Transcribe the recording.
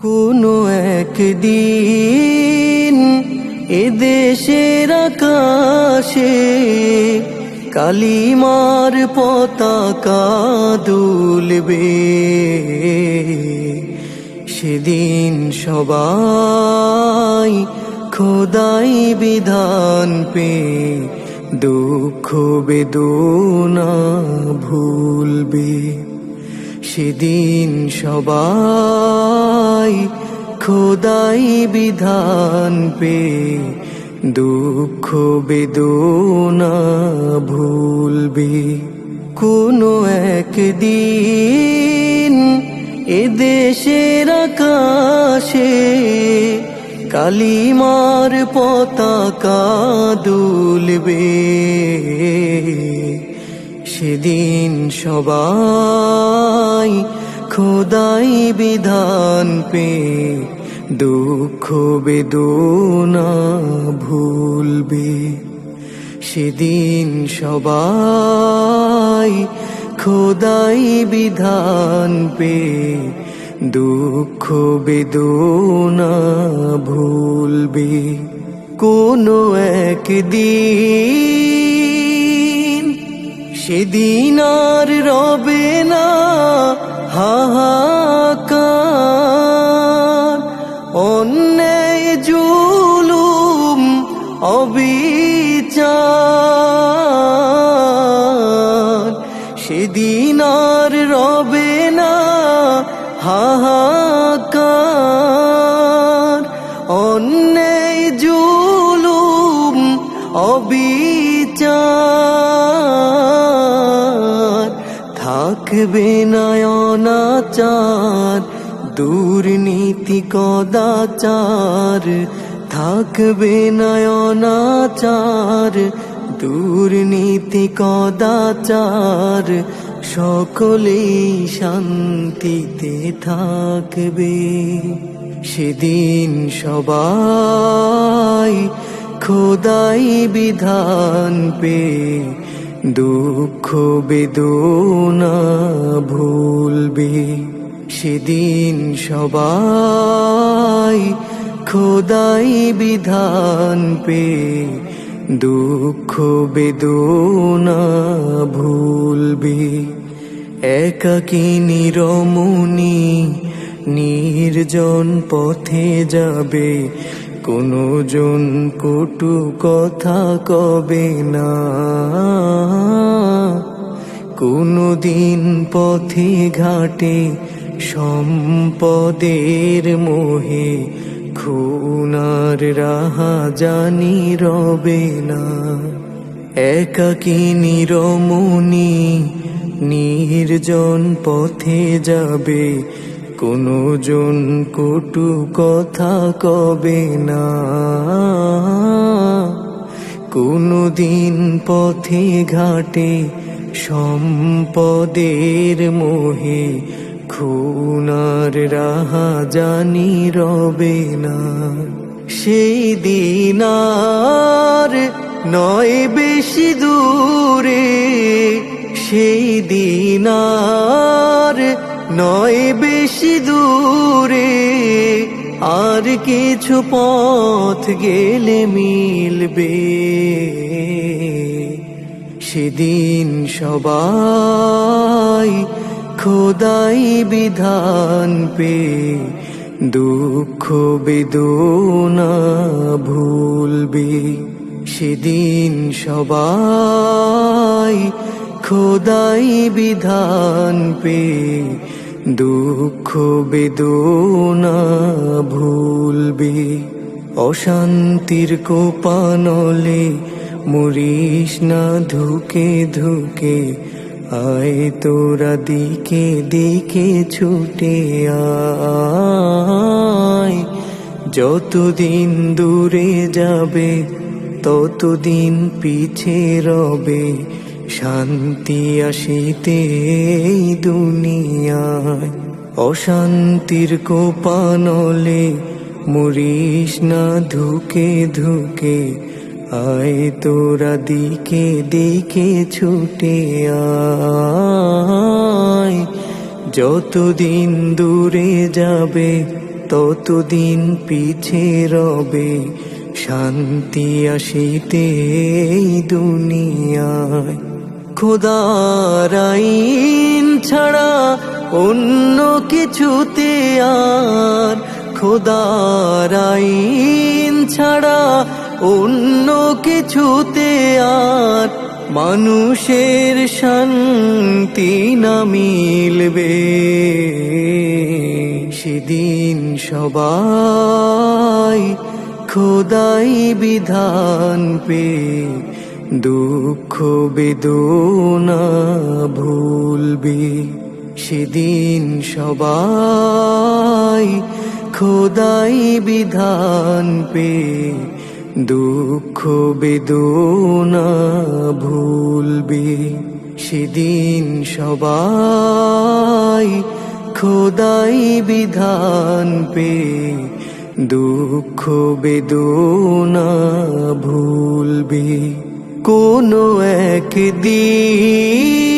কোনো একদিন এদেশের আকাশে কালিমার পতাকা দুলবে। সেদিন সবাই খোদাই বিধান পে দুঃখ বেদনা ভুলবে। সেদিন সবাই খোদাই বিধান পে দুঃখ বেদনা ভুলবে। কোনো একদিন এদেশের আকাশে কালিমার পতাকা দুলবে। সেদিন সবাই খোদাই বিধান পে দুঃখ বেদনা ভুলবে। সেদিন সবাই খোদাই বিধান পে দুঃখ বেদনা ভুলবে। কোনো একদিন সেদিন আর রবে না হাহাকার, অন্যায় জুলুম অবিচার। সেদিন আর রবে না হাহাকার, অন্যায় জুলুম অবিচার। থাকবে না অনাচার দুর্নীতি কদাচার, থাকবে না অনাচার দুর্নীতি কদাচার। সকলেই শান্তিতে থাকবে। সেদিন সবাই খোদাই বিধান পে দুঃখ বেদনা ভুলবে। সেদিন সবাই খোদাই বিধান পে দুঃখ বেদনা ভুলবে। একাকিনী রমণী নির্জন পথে যাবে, কোনো জন কটু কথা কবে না। কোনো দিন পথে ঘাটে সম্পদের মোহে খুনার রাহাজানি রবে না। একাকিনী রমণী নির্জন পথে যাবে, কোনো জন কটু কথা কবে না। কোনো দিন পথে ঘাটে সম্পদের মোহে খুনার রাহাজানি রবে না। সেই দিন আর নয় বেশি দূরে, সেই দিন আর নয় বেশি দূরে। আর কিছু পথ গেলে মিলবে। সেদিন সবাই খোদাই বিধান পে দুঃখ বেদনা ভুলবে। সেদিন সবাই খোদাই বিধান পে দুঃখ বেদনা ভুলবে। অশান্তির কোপানলে মরিস না ধুকে ধুকে, আয় তোরা দিকে দিকে ছুটে আয়। যতদিন দূরে যাবে ততদিন পিছে রবে, শান্তি আসিতে এই দুনিয়ায়। অশান্তির কোপানলে মরিস না ধুকে ধুকে, আয় তোরা দিকে দিকে ছুটে আয়। যতদিন দূরে যাবে ততদিন পিছে রবে শান্তি আসিতে এই দুনিয়ায়। খোদার আইন ছাড়া অন্য কিছুতে আর, খোদার আইন ছাড়া অন্য কিছুতে আর মানুষের শান্তি না মিলবে। সেদিন সবাই খোদাই বিধান পে দুঃখ বেদনা ভুলবে। সেদিন সবাই খোদাই বিধান পে দুঃখ বেদনা ভুলবে। সেদিন সবাই খোদাই বিধান পে দুঃখ বেদনা ভুলবে। কোনো একদিন